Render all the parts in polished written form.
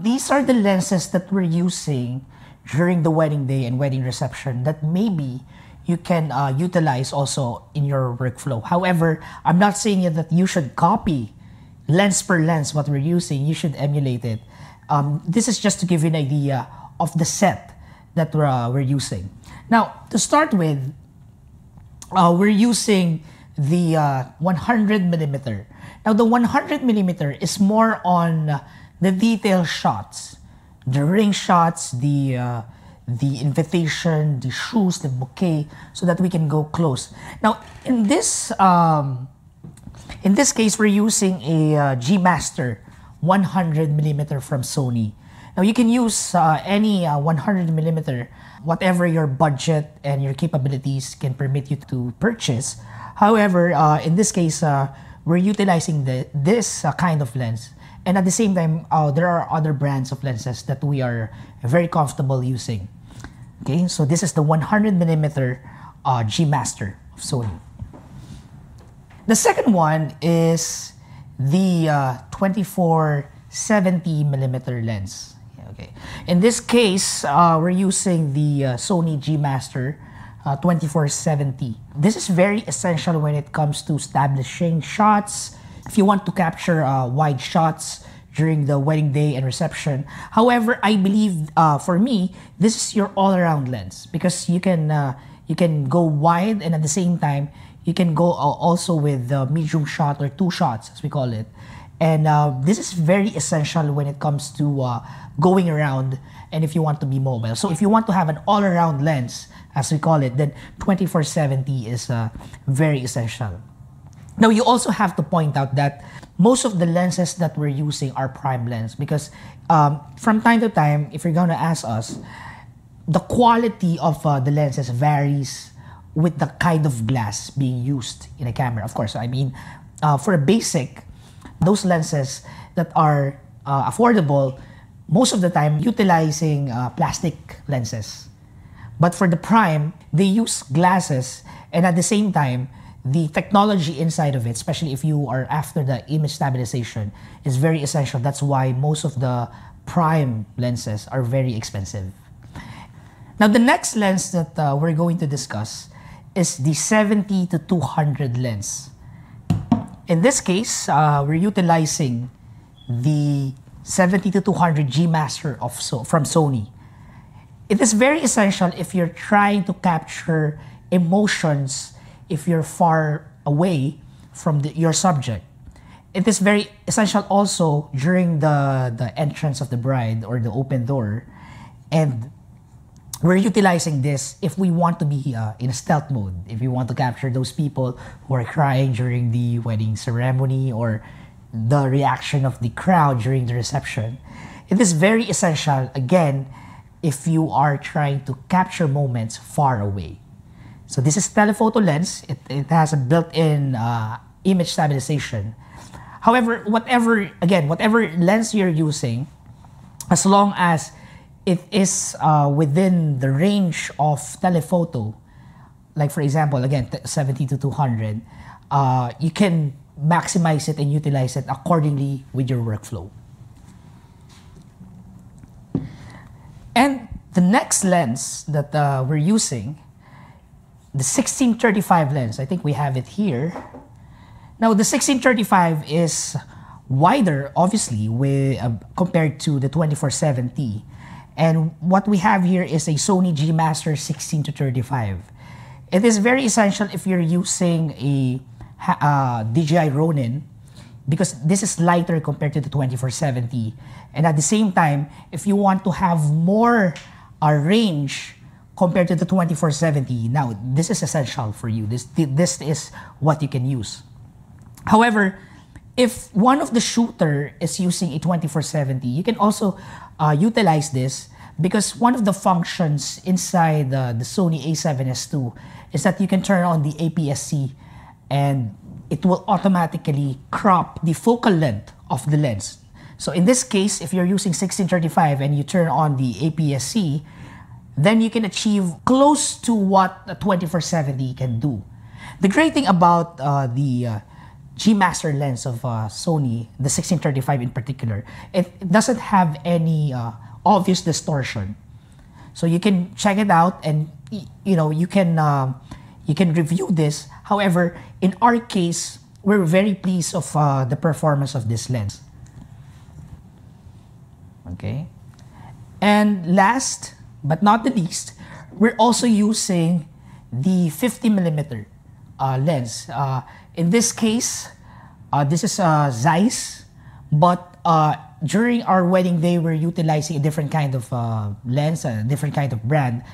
These are the lenses that we're using during the wedding day and wedding reception that maybe you can utilize also in your workflow. However, I'm not saying that you should copy lens per lens what we're using. You should emulate it. This is just to give you an idea of the set that we're using. Now, to start with, we're using the 100 millimeter. Now, the 100 millimeter is more on the detail shots, the ring shots, the invitation, the shoes, the bouquet, so that we can go close. Now, in this case, we're using a G Master 100 millimeter from Sony. Now, you can use any 100 millimeter, whatever your budget and your capabilities can permit you to purchase. However, in this case, we're utilizing this kind of lens. And at the same time, there are other brands of lenses that we are very comfortable using. Okay, so this is the 100 millimeter G Master of Sony. The second one is the 24-70 millimeter lens. Okay, in this case, we're using the Sony G Master 24-70. This is very essential when it comes to establishing shots. If you want to capture wide shots during the wedding day and reception. However, I believe for me, this is your all-around lens because you can go wide and at the same time, you can go also with the medium shot or two shots as we call it. And this is very essential when it comes to going around and if you want to be mobile. So if you want to have an all-around lens, as we call it, then 24-70 is very essential. Now, you also have to point out that most of the lenses that we're using are prime lens because from time to time, if you're going to ask us, the quality of the lenses varies with the kind of glass being used in a camera. Of course, I mean, for a basic, those lenses that are affordable, most of the time utilizing plastic lenses. But for the prime, they use glasses and at the same time, the technology inside of it, especially if you are after the image stabilization, is very essential. That's why most of the prime lenses are very expensive. Now, the next lens that we're going to discuss is the 70-200 lens. In this case, we're utilizing the 70-200 G Master from Sony. It is very essential if you're trying to capture emotions if you're far away from your subject. It is very essential also during the entrance of the bride or the open door. And we're utilizing this if we want to be in a stealth mode, if we want to capture those people who are crying during the wedding ceremony or the reaction of the crowd during the reception. It is very essential, again, if you are trying to capture moments far away. So this is telephoto lens. It has a built-in image stabilization. However, whatever lens you're using, as long as it is within the range of telephoto, like for example, again, 70-200, you can maximize it and utilize it accordingly with your workflow. And the next lens that we're using, the 16-35 lens, I think we have it here. Now, the 16-35 is wider, obviously, compared to the 24-70. And what we have here is a Sony G Master 16-35. It is very essential if you're using a DJI Ronin because this is lighter compared to the 24-70. And at the same time, if you want to have more range compared to the 24-70, now this is essential for you. This is what you can use. However, if one of the shooter is using a 24-70, you can also utilize this because one of the functions inside the Sony a7S II is that you can turn on the APS-C and it will automatically crop the focal length of the lens. So in this case, if you're using 16-35 and you turn on the APS-C, then you can achieve close to what a 24-70 can do. The great thing about the G Master lens of Sony, the 1635 in particular, it doesn't have any obvious distortion. So you can check it out, and you can review this. However, in our case, we're very pleased of the performance of this lens. Okay, and last but not the least, we're also using the 50 millimeter lens. In this case, this is Zeiss, but during our wedding day, we're utilizing a different kind of lens, a different kind of brand.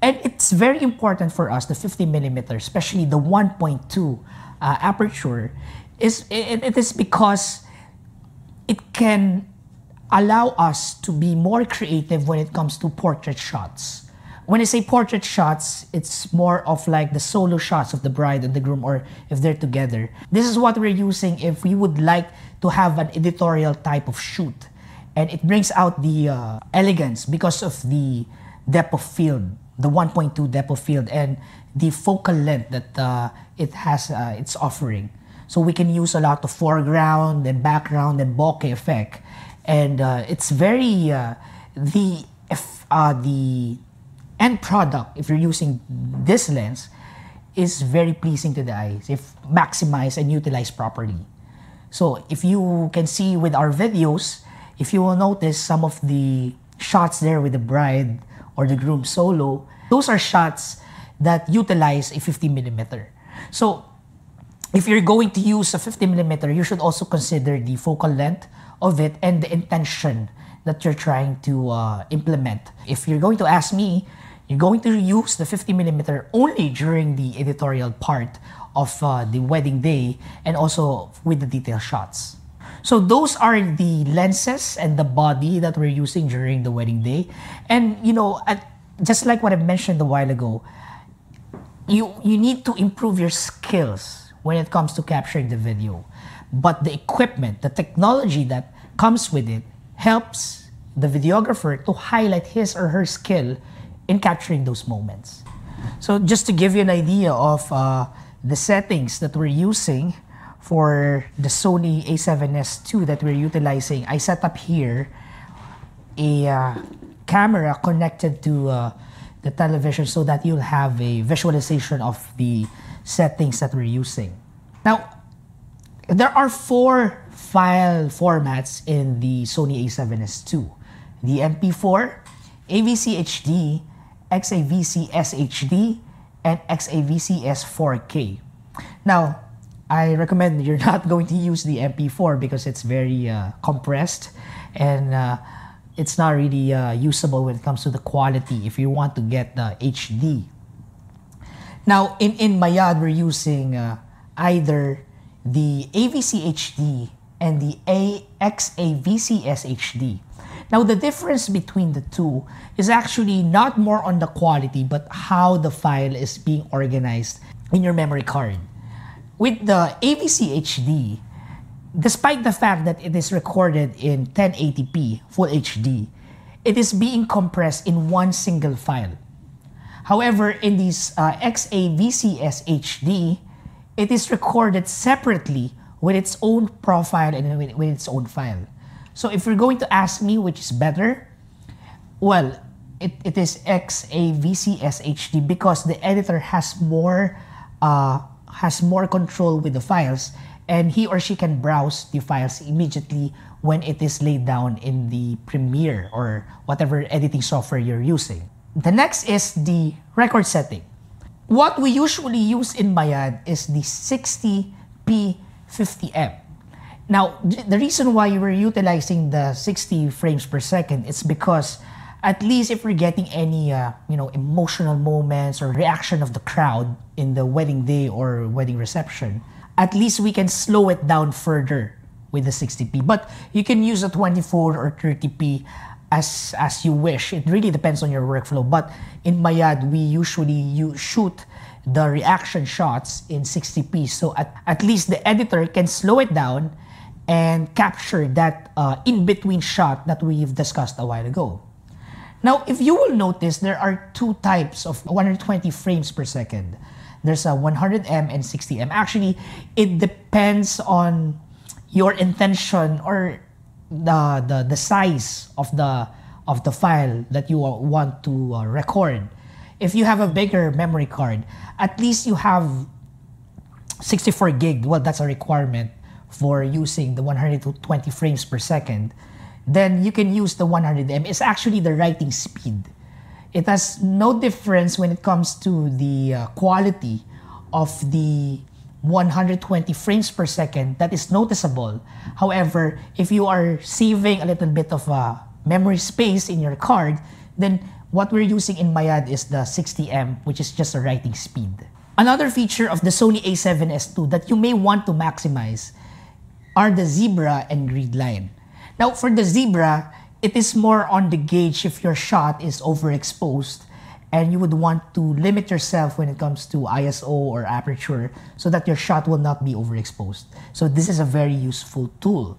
And it's very important for us, the 50 millimeter, especially the 1.2 aperture, it is because it can allow us to be more creative when it comes to portrait shots. When I say portrait shots, it's more of like the solo shots of the bride and the groom, or if they're together. This is what we're using if we would like to have an editorial type of shoot. And it brings out the elegance because of the depth of field, the 1.2 depth of field, and the focal length that it has it's offering. So we can use a lot of foreground and background and bokeh effect. And it's very, the end product, if you're using this lens, is very pleasing to the eyes if maximized and utilized properly. So if you can see with our videos, if you will notice some of the shots there with the bride or the groom solo, those are shots that utilize a 50 millimeter. So if you're going to use a 50 millimeter, you should also consider the focal length of it and the intention that you're trying to implement. If you're going to ask me, you're going to use the 50 millimeter only during the editorial part of the wedding day and also with the detail shots. So those are the lenses and the body that we're using during the wedding day. And just like what I mentioned a while ago, you need to improve your skills when it comes to capturing the video. But the equipment, the technology that comes with it helps the videographer to highlight his or her skill in capturing those moments. So just to give you an idea of the settings that we're using for the Sony a7S II that we're utilizing, I set up here a camera connected to the television so that you'll have a visualization of the settings that we're using. Now, there are 4 file formats in the Sony a7S II. The MP4, AVC HD, XAVC SHD, and XAVC S4K. Now, I recommend you're not going to use the MP4 because it's very compressed and it's not really usable when it comes to the quality if you want to get the HD. Now, in Mayad, we're using either the AVC HD and the XAVC SHD. Now, the difference between the two is actually not more on the quality, but how the file is being organized in your memory card. With the AVC HD, despite the fact that it is recorded in 1080p Full HD, it is being compressed in one single file. However, in this XAVC SHD, it is recorded separately with its own profile and with its own file. So if you're going to ask me which is better, well, it is XAVC SHD because the editor has more control with the files, and he or she can browse the files immediately when it is laid down in the Premiere or whatever editing software you're using. The next is the record setting. What we usually use in Mayad is the 60p50m. Now, the reason why we're utilizing the 60 frames per second is because at least if we're getting any emotional moments or reaction of the crowd in the wedding day or wedding reception, at least we can slow it down further with the 60p. But you can use a 24 or 30p as you wish. It really depends on your workflow. But in Mayad, we usually shoot the reaction shots in 60p. So at least the editor can slow it down and capture that in-between shot that we've discussed a while ago. Now, if you will notice, there are 2 types of 120 frames per second. There's a 100M and 60M. Actually, it depends on your intention or the size of the file that you want to record. If you have a bigger memory card, at least you have 64 gig. Well, that's a requirement for using the 120 frames per second. Then you can use the 100M. It's actually the writing speed. It has no difference when it comes to the quality of the 120 frames per second. That is noticeable. However, if you are saving a little bit of memory space in your card, then what we're using in Mayad is the 60M, which is just a writing speed. Another feature of the Sony a7S II that you may want to maximize are the zebra and grid line. Now, for the zebra, it is more on the gauge if your shot is overexposed and you would want to limit yourself when it comes to ISO or aperture so that your shot will not be overexposed. So this is a very useful tool.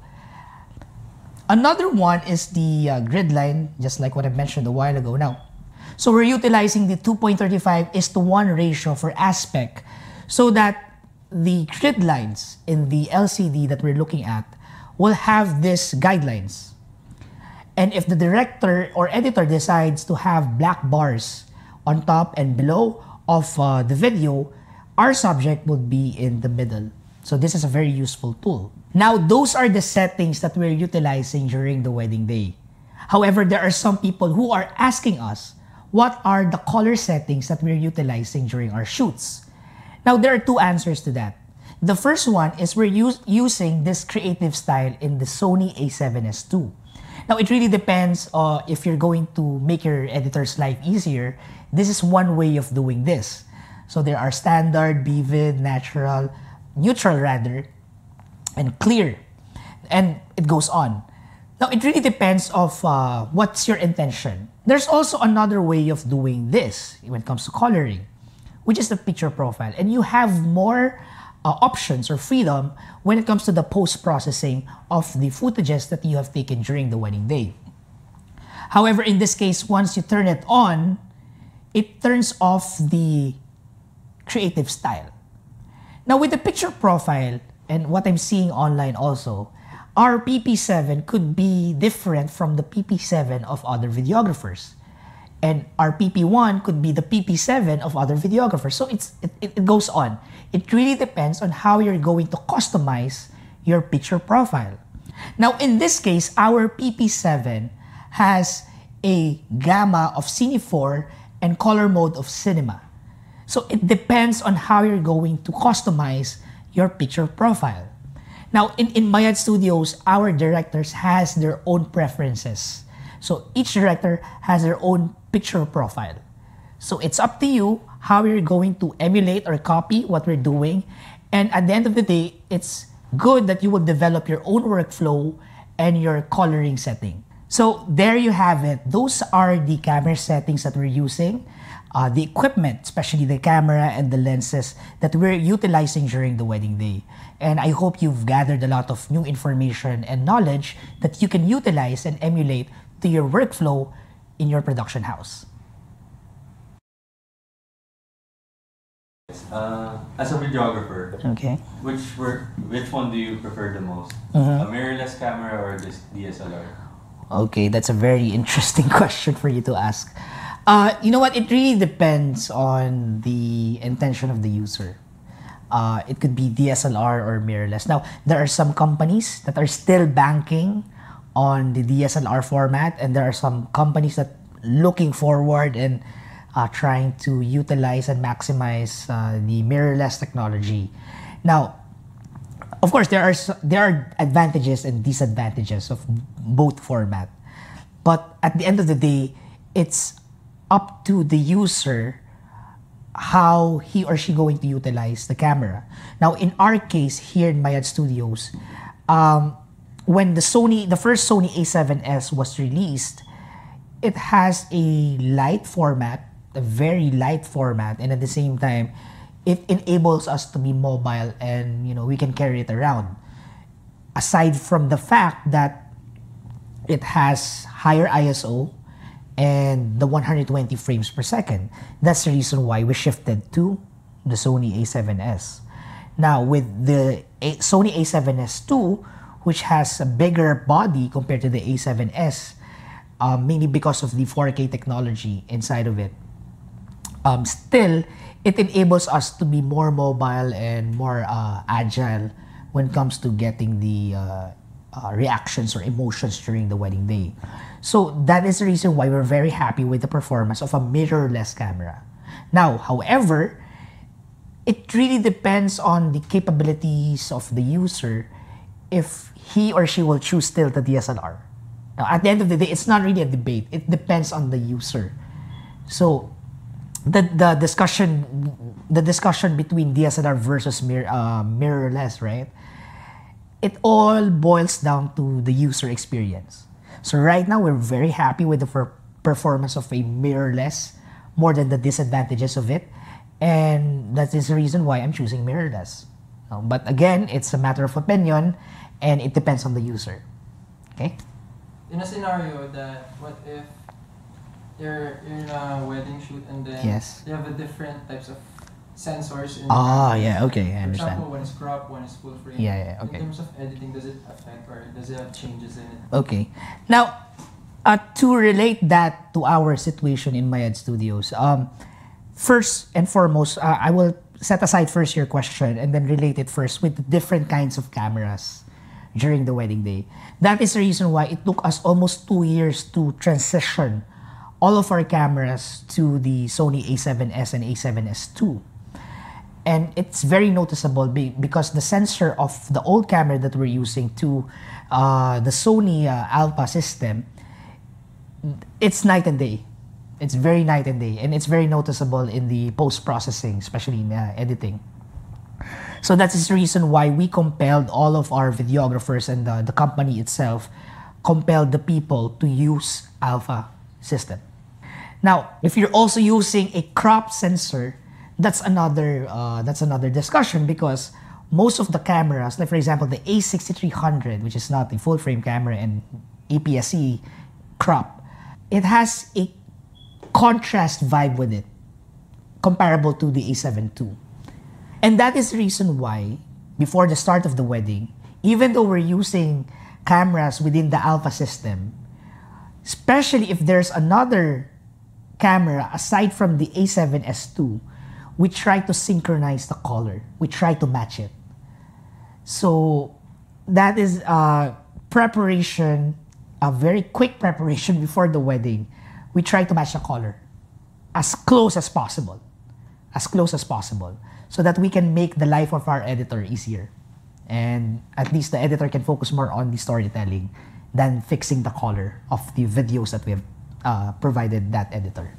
Another one is the grid line, just like what I mentioned a while ago. Now, so we're utilizing the 2.35:1 ratio for aspect so that the grid lines in the LCD that we're looking at will have these guidelines. And if the director or editor decides to have black bars on top and below of the video, our subject would be in the middle. So this is a very useful tool. Now, those are the settings that we're utilizing during the wedding day. However, there are some people who are asking us, what are the color settings that we're utilizing during our shoots? Now, there are two answers to that. The first one is we're using this creative style in the Sony a7S II. Now, it really depends if you're going to make your editor's life easier. This is one way of doing this. So there are standard, vivid, natural, neutral rather, and clear. And it goes on. Now, it really depends of what's your intention. There's also another way of doing this when it comes to coloring, which is the picture profile. And you have more options or freedom when it comes to the post-processing of the footages that you have taken during the wedding day. However, in this case, once you turn it on, it turns off the creative style. Now, with the picture profile and what I'm seeing online also, our PP7 could be different from the PP7 of other videographers. And our PP1 could be the PP7 of other videographers. So it goes on. It really depends on how you're going to customize your picture profile. Now, in this case, our PP7 has a gamma of Cine 4 and color mode of cinema. So it depends on how you're going to customize your picture profile. Now, in Mayad Studios, our directors has their own preferences. So each director has their own picture profile. So it's up to you how you're going to emulate or copy what we're doing. And at the end of the day, it's good that you will develop your own workflow and your coloring setting. So there you have it. Those are the camera settings that we're using. The equipment, especially the camera and the lenses that we're utilizing during the wedding day. And I hope you've gathered a lot of new information and knowledge that you can utilize and emulate to your workflow in your production house. As a videographer, Okay. which one do you prefer the most? A mirrorless camera or this DSLR? Okay, that's a very interesting question for you to ask. You know what? It really depends on the intention of the user. It could be DSLR or mirrorless. Now, there are some companies that are still banking on the DSLR format, and there are some companies that looking forward and trying to utilize and maximize the mirrorless technology. Now, of course, there are advantages and disadvantages of both format, but at the end of the day, it's up to the user how he or she going to utilize the camera. Now, in our case here in Mayad Studios, when the first Sony a7S was released, it has a light format, a very light format, and at the same time, it enables us to be mobile and we can carry it around. Aside from the fact that it has higher ISO and the 120 frames per second, that's the reason why we shifted to the Sony a7S. Now, with the Sony a7S II, which has a bigger body compared to the a7S, mainly because of the 4K technology inside of it, still, it enables us to be more mobile and more agile when it comes to getting the reactions or emotions during the wedding day. So that is the reason why we're very happy with the performance of a mirrorless camera. Now, however, it really depends on the capabilities of the user if he or she will choose still the DSLR. Now, at the end of the day, it's not really a debate. It depends on the user. So the discussion between DSLR versus mirrorless, right? It all boils down to the user experience. So right now, we're very happy with the performance of a mirrorless more than the disadvantages of it. And that is the reason why I'm choosing mirrorless. But again, it's a matter of opinion and it depends on the user. Okay? In a scenario that, what if you're in a wedding shoot and then Yes. you have a different types of sensors in Yeah, okay, I For understand. example, one is crop, one is full frame. Yeah, okay. In terms of editing, does it affect or does it have changes in it? Okay. Now, to relate that to our situation in Mayad Studios, first and foremost, I will set aside first your question and then relate it first with the different kinds of cameras during the wedding day. That is the reason why it took us almost 2 years to transition all of our cameras to the Sony a7S and a7S II. And it's very noticeable because the sensor of the old camera that we're using to the Sony Alpha system, it's night and day. It's very night and day, and it's very noticeable in the post-processing, especially in editing. So that is the reason why we compelled all of our videographers and the company itself compelled the people to use Alpha system. Now, if you're also using a crop sensor, that's another discussion because most of the cameras, like for example the A6300, which is not the full frame camera and APS-C crop, it has a contrast vibe with it, comparable to the A7 II. And that is the reason why, before the start of the wedding, even though we're using cameras within the Alpha system, especially if there's another camera aside from the A7S II, we try to synchronize the color. We try to match it. So that is preparation, a very quick preparation before the wedding. We try to match the color as close as possible, so that we can make the life of our editor easier. And at least the editor can focus more on the storytelling than fixing the color of the videos that we have provided that editor.